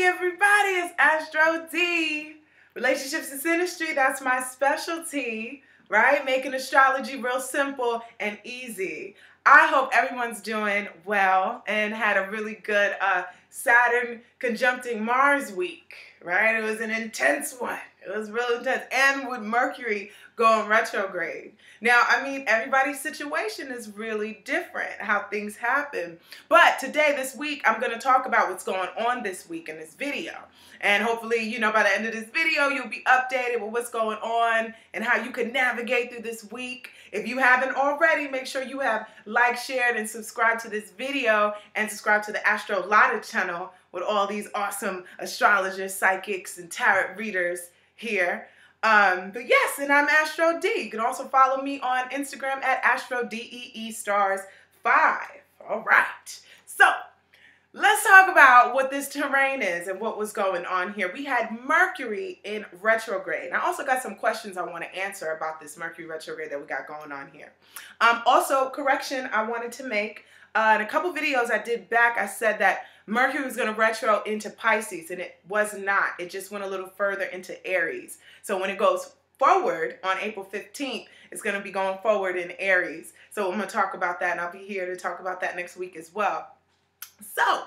everybody, it's ASTRODE. Relationships and synastry, that's my specialty, right? Making astrology real simple and easy. I hope everyone's doing well and had a really good Saturn conjuncting Mars week, right? It was an intense one. It was real intense. And with Mercury going retrograde. Now, I mean, everybody's situation is really different, how things happen. But today, this week, I'm going to talk about what's going on this week in this video. And hopefully, by the end of this video, you'll be updated with what's going on and how you can navigate through this week. If you haven't already, make sure you have liked, shared, and subscribed to this video and subscribe to the Astrology channel with all these awesome astrologers, psychics, and tarot readers here. But yes, and I'm ASTRODE. You can also follow me on Instagram at ASTRODEEstars5. All right. So let's talk about what this terrain is and what was going on here. We had Mercury in retrograde. And I also got some questions I want to answer about this Mercury retrograde that we got going on here. Also, correction I wanted to make. In a couple videos I did back, I said that Mercury was going to retro into Pisces, and it was not. It just went a little further into Aries. So when it goes forward on April 15th, it's going to be going forward in Aries. So I'm going to talk about that, and I'll be here to talk about that next week as well. So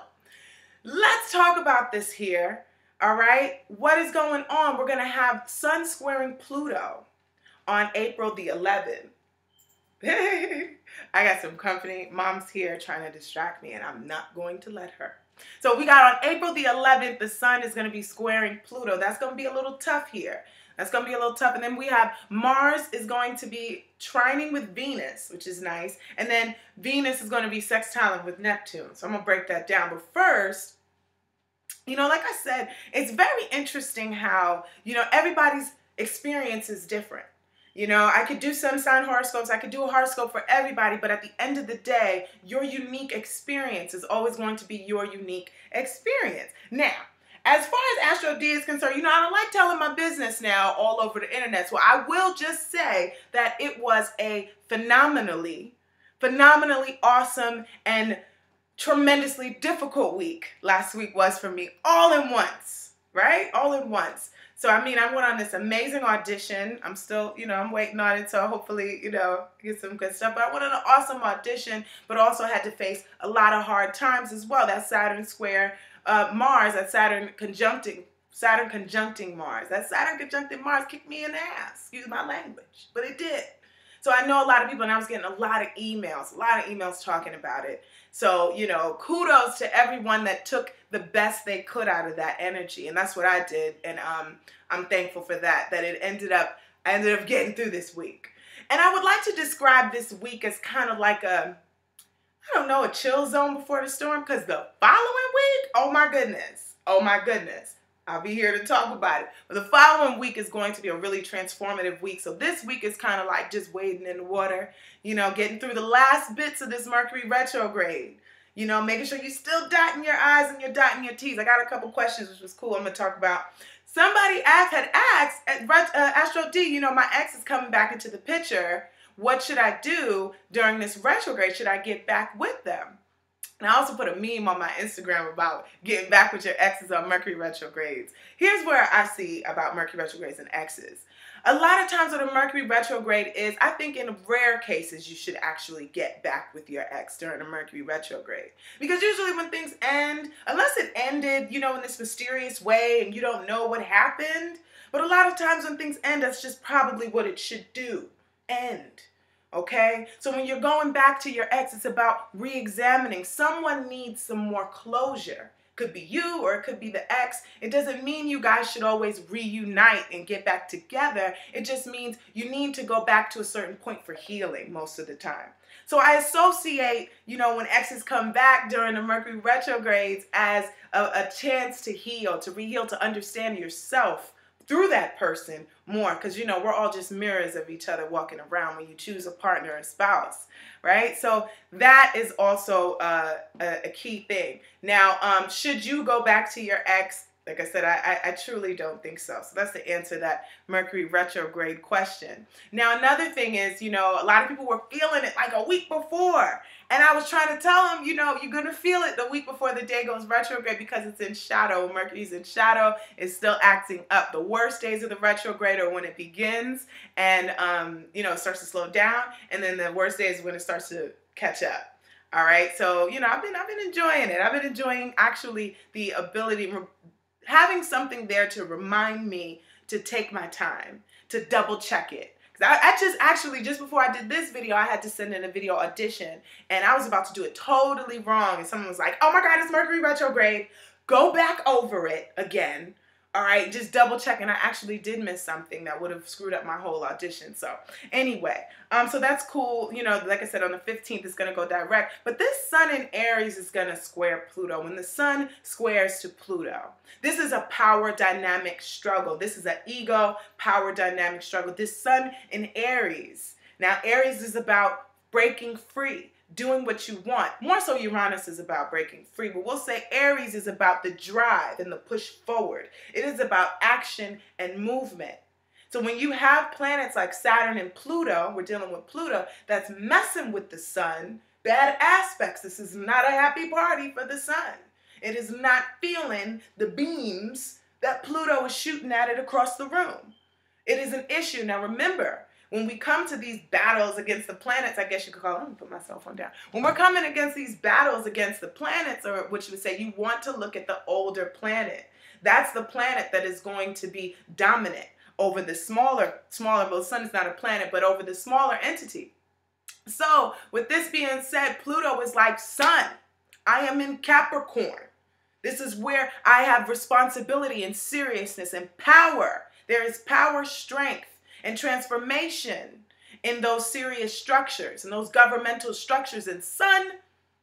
let's talk about this here. All right. What is going on? We're going to have Sun squaring Pluto on April the 11th. I got some company. Mom's here trying to distract me, and I'm not going to let her. So we got on April the 11th, the Sun is going to be squaring Pluto. That's going to be a little tough here. That's going to be a little tough. And then we have Mars is going to be trining with Venus, which is nice. And then Venus is going to be sextiling with Neptune. So I'm going to break that down. But first, like I said, it's very interesting how, everybody's experience is different. I could do some sign horoscopes. I could do a horoscope for everybody. But at the end of the day, your unique experience is always going to be your unique experience. Now, as far as ASTRODE is concerned, I don't like telling my business now all over the internet. So I will just say that it was a phenomenally awesome and tremendously difficult week. Last week was for me all in once, right? All in once. So, I went on this amazing audition. I'm still, I'm waiting on it. So hopefully, get some good stuff. But I went on an awesome audition, but also had to face a lot of hard times as well. That Saturn square Mars, that Saturn conjuncting Mars. That Saturn conjuncting Mars kicked me in the ass. Excuse my language. But it did. So I know a lot of people, and I was getting a lot of emails talking about it. So, kudos to everyone that took the best they could out of that energy. And that's what I did. And I'm thankful for that I ended up getting through this week. And I would like to describe this week as kind of like a chill zone before the storm. Because the following week, oh my goodness. I'll be here to talk about it. But the following week is going to be a really transformative week. So this week is kind of like just wading in the water, getting through the last bits of this Mercury retrograde. Making sure you're still dotting your I's and you're dotting your T's. I got a couple questions, which was cool. I'm going to talk about. Somebody had asked at ASTRODE, my ex is coming back into the picture. What should I do during this retrograde? Should I get back with them? And I also put a meme on my Instagram about getting back with your exes on Mercury retrogrades. Here's where I see about Mercury retrogrades and exes. A lot of times what a Mercury retrograde is, I think in rare cases you should actually get back with your ex during a Mercury retrograde. Because usually when things end, unless it ended, in this mysterious way and you don't know what happened, but a lot of times when things end, that's just probably what it should do. End. Okay? So when you're going back to your ex, it's about re-examining. Someone needs some more closure. Could be you or it could be the ex. It doesn't mean you guys should always reunite and get back together. It just means you need to go back to a certain point for healing most of the time. So I associate, when exes come back during the Mercury retrogrades as a chance to heal, to re-heal, to understand yourself through that person more, because we're all just mirrors of each other walking around when you choose a partner or spouse, right? So that is also a key thing. Now, should you go back to your ex? Like I said, I truly don't think so. So that's the answer to that Mercury retrograde question. Now, another thing is, a lot of people were feeling it like a week before. And I was trying to tell him, you know, you're going to feel it the week before the day goes retrograde because it's in shadow. Mercury's in shadow. It's still acting up. The worst days of the retrograde are when it begins and, you know, it starts to slow down. And then the worst days is when it starts to catch up. All right. So, you know, I've been enjoying it. I've been enjoying actually the ability, having something there to remind me to take my time, to double check it. Just before I did this video, I had to send in a video audition and I was about to do it totally wrong. And someone was like, oh my God, it's Mercury retrograde. Go back over it again. All right, just double check. And I actually did miss something that would have screwed up my whole audition. So anyway, so that's cool. You know, like I said, on the 15th, it's going to go direct. But this sun in Aries is going to square Pluto. When the sun squares to Pluto, this is a power dynamic struggle. This is an ego power dynamic struggle. This sun in Aries. Now, Aries is about breaking free, doing what you want. More so Uranus is about breaking free, but we'll say Aries is about the drive and the push forward. It is about action and movement. So when you have planets like Saturn and Pluto, we're dealing with Pluto, that's messing with the sun, bad aspects. This is not a happy party for the sun. It is not feeling the beams that Pluto is shooting at it across the room. It is an issue. Now remember, when we come to these battles against the planets, I guess you could call it, let me put my cell phone down. When we're coming against these battles against the planets, or what you would say, you want to look at the older planet. That's the planet that is going to be dominant over the smaller, well, the sun is not a planet, but over the smaller entity. So with this being said, Pluto is like sun. I am in Capricorn. This is where I have responsibility and seriousness and power. There is power, strength, and transformation in those serious structures and those governmental structures. And sun,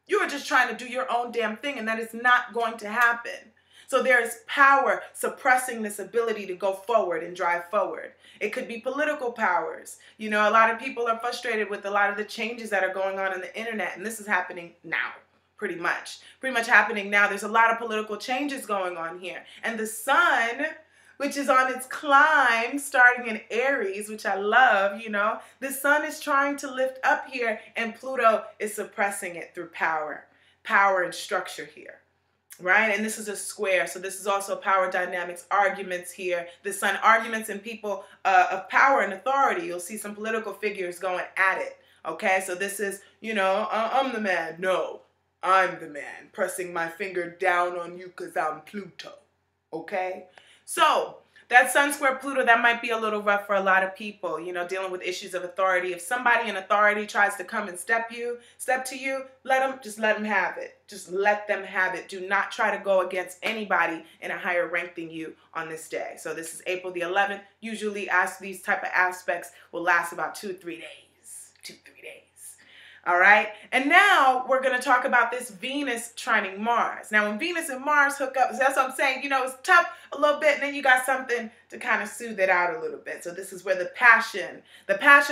you are just trying to do your own damn thing, and that is not going to happen. So there is power suppressing this ability to go forward and drive forward. It could be political powers. You know, a lot of people are frustrated with a lot of the changes that are going on the internet, and this is happening now. Pretty much happening now. There's a lot of political changes going on here. And the sun, which is on its climb starting in Aries, which I love, you know, the sun is trying to lift up here and Pluto is suppressing it through power and structure here, right? And this is a square. So this is also power dynamics, arguments here. The sun, arguments and people of power and authority. You'll see some political figures going at it, okay? So this is, you know, I'm the man. No, I'm the man, pressing my finger down on you because I'm Pluto, okay? So that sun square Pluto, that might be a little rough for a lot of people, you know, dealing with issues of authority. If somebody in authority tries to come and step to you, just let them have it. Just let them have it. Do not try to go against anybody in a higher rank than you on this day. So this is April the 11th. Usually these type of aspects will last about 2-3 days. 2-3 days. All right, and now we're going to talk about this Venus trining Mars. Now, when Venus and Mars hook up, that's what I'm saying, you know, it's tough a little bit, and then you got something to kind of soothe it out a little bit. So this is where the passion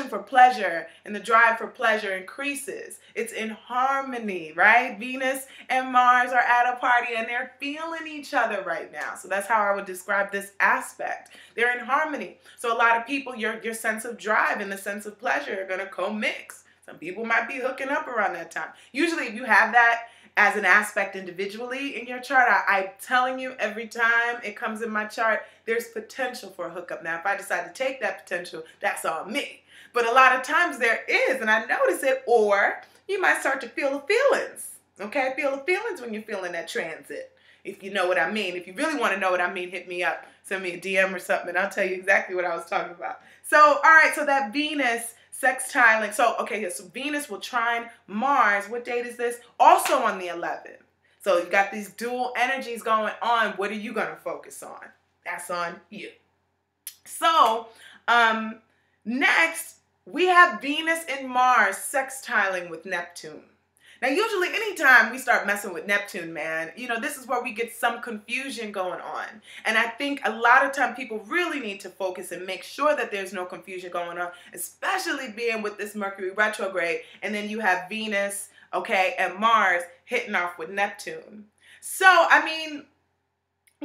for pleasure and the drive for pleasure increases. It's in harmony, right? Venus and Mars are at a party, and they're feeling each other right now. So that's how I would describe this aspect. They're in harmony. So a lot of people, your sense of drive and the sense of pleasure are going to co-mix. Some people might be hooking up around that time. Usually if you have that as an aspect individually in your chart, I'm telling you, every time it comes in my chart, there's potential for a hookup. Now, if I decide to take that potential, that's on me. But a lot of times there is, and I notice it, or you might start to feel the feelings. Okay, feel the feelings when you're feeling that transit. If you know what I mean. If you really want to know what I mean, hit me up. Send me a DM or something, and I'll tell you exactly what I was talking about. So, all right, so that Venus sextiling. So, okay, so Venus will trine Mars. What date is this? Also on the 11th. So you got these dual energies going on. What are you going to focus on? That's on you. So, next, we have Venus and Mars sextiling with Neptune. Now, usually anytime we start messing with Neptune, man, you know, this is where we get some confusion going on. And I think a lot of time people really need to focus and make sure that there's no confusion going on, especially being with this Mercury retrograde. And then you have Venus, okay, and Mars hitting off with Neptune. So, I mean,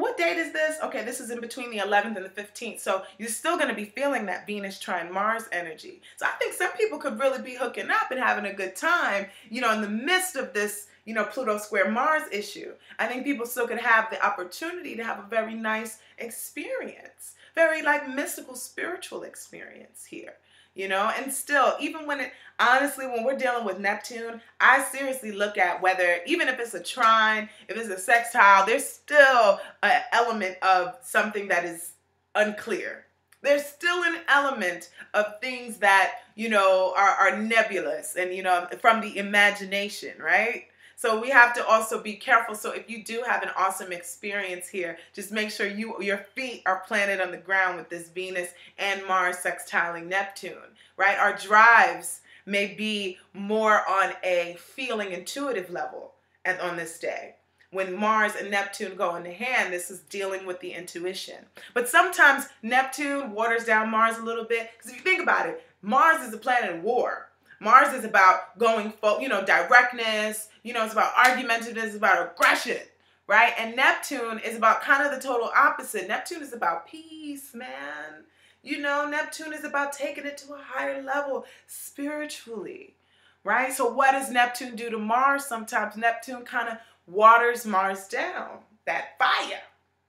what date is this? Okay, this is in between the 11th and the 15th. So you're still going to be feeling that Venus trine Mars energy. So I think some people could really be hooking up and having a good time, you know, in the midst of this, you know, Pluto square Mars issue. I think people still could have the opportunity to have a very nice experience, very like mystical, spiritual experience here. You know, and still, even when it, honestly, when we're dealing with Neptune, I seriously look at whether, even if it's a trine, if it's a sextile, there's still an element of something that is unclear. There's still an element of things that, you know, are nebulous and, you know, from the imagination, right? So we have to also be careful. So if you do have an awesome experience here, just make sure your feet are planted on the ground with this Venus and Mars sextiling Neptune, right? Our drives may be more on a feeling intuitive level on this day. When Mars and Neptune go in the hand, this is dealing with the intuition. But sometimes Neptune waters down Mars a little bit, because if you think about it, Mars is a planet of war. Mars is about going for, you know, directness, you know, it's about argumentiveness, it's about aggression, right? And Neptune is about kind of the total opposite. Neptune is about peace, man. You know, Neptune is about taking it to a higher level spiritually, right? So what does Neptune do to Mars? Sometimes Neptune kind of waters Mars down. That fire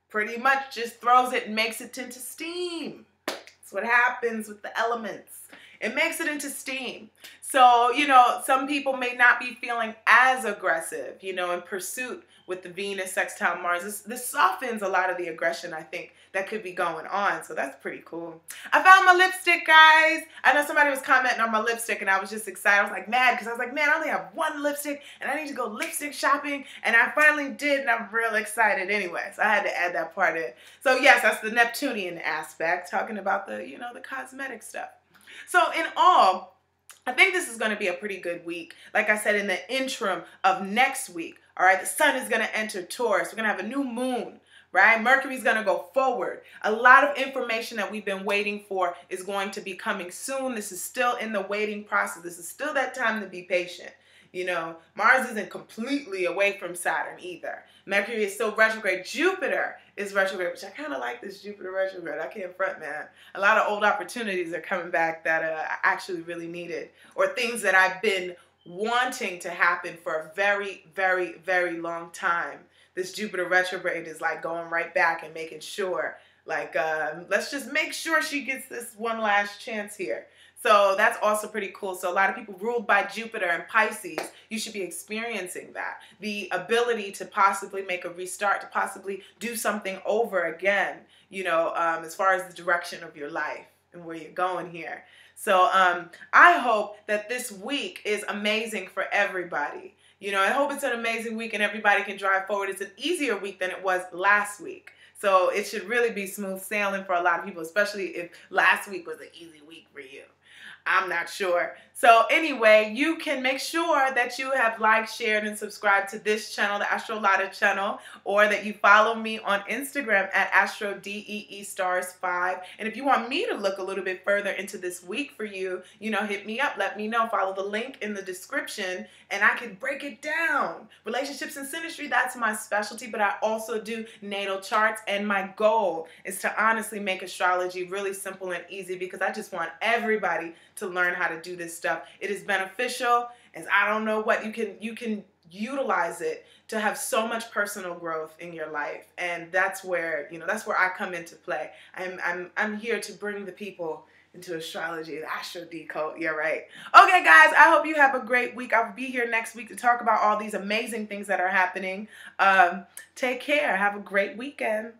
pretty much just throws it and makes it into steam. That's what happens with the elements. It makes it into steam. So, you know, some people may not be feeling as aggressive, you know, in pursuit with the Venus sextile Mars. This softens a lot of the aggression, I think, that could be going on. So that's pretty cool. I found my lipstick, guys. I know somebody was commenting on my lipstick and I was just excited. I was like mad because I was like, man, I only have one lipstick and I need to go lipstick shopping. And I finally did and I'm real excited anyway. So I had to add that part in. So yes, that's the Neptunian aspect, talking about the, you know, the cosmetic stuff. So in all, I think this is going to be a pretty good week. Like I said, in the interim of next week, all right, the sun is going to enter Taurus. We're going to have a new moon, right? Mercury's going to go forward. A lot of information that we've been waiting for is going to be coming soon. This is still in the waiting process. This is still that time to be patient. You know, Mars isn't completely away from Saturn either. Mercury is still retrograde. Jupiter is retrograde, which I kind of like this Jupiter retrograde. I can't front, man. A lot of old opportunities are coming back that I actually really needed, or things that I've been wanting to happen for a very, very, very long time. This Jupiter retrograde is like going right back and making sure, like, let's just make sure she gets this one last chance here. So that's also pretty cool. So a lot of people ruled by Jupiter and Pisces, you should be experiencing that. The ability to possibly make a restart, to possibly do something over again, you know, as far as the direction of your life and where you're going here. So I hope that this week is amazing for everybody. You know, I hope it's an amazing week and everybody can drive forward. It's an easier week than it was last week. So it should really be smooth sailing for a lot of people, especially if last week was an easy week for you. I'm not sure. So anyway, you can make sure that you have liked, shared, and subscribed to this channel, the Astrology channel, or that you follow me on Instagram at AstroDeeStars5. And if you want me to look a little bit further into this week for you, you know, hit me up, let me know, follow the link in the description, and I can break it down. Relationships and synastry, that's my specialty, but I also do natal charts, and my goal is to honestly make astrology really simple and easy because I just want everybody to learn how to do this stuff. It is beneficial, as I don't know what you can utilize it to have so much personal growth in your life, and that's where, you know, that's where I come into play. I'm here to bring the people into astrology, the Astro Decode. Yeah, right. Okay, guys, I hope you have a great week. I'll be here next week to talk about all these amazing things that are happening. Take care. Have a great weekend.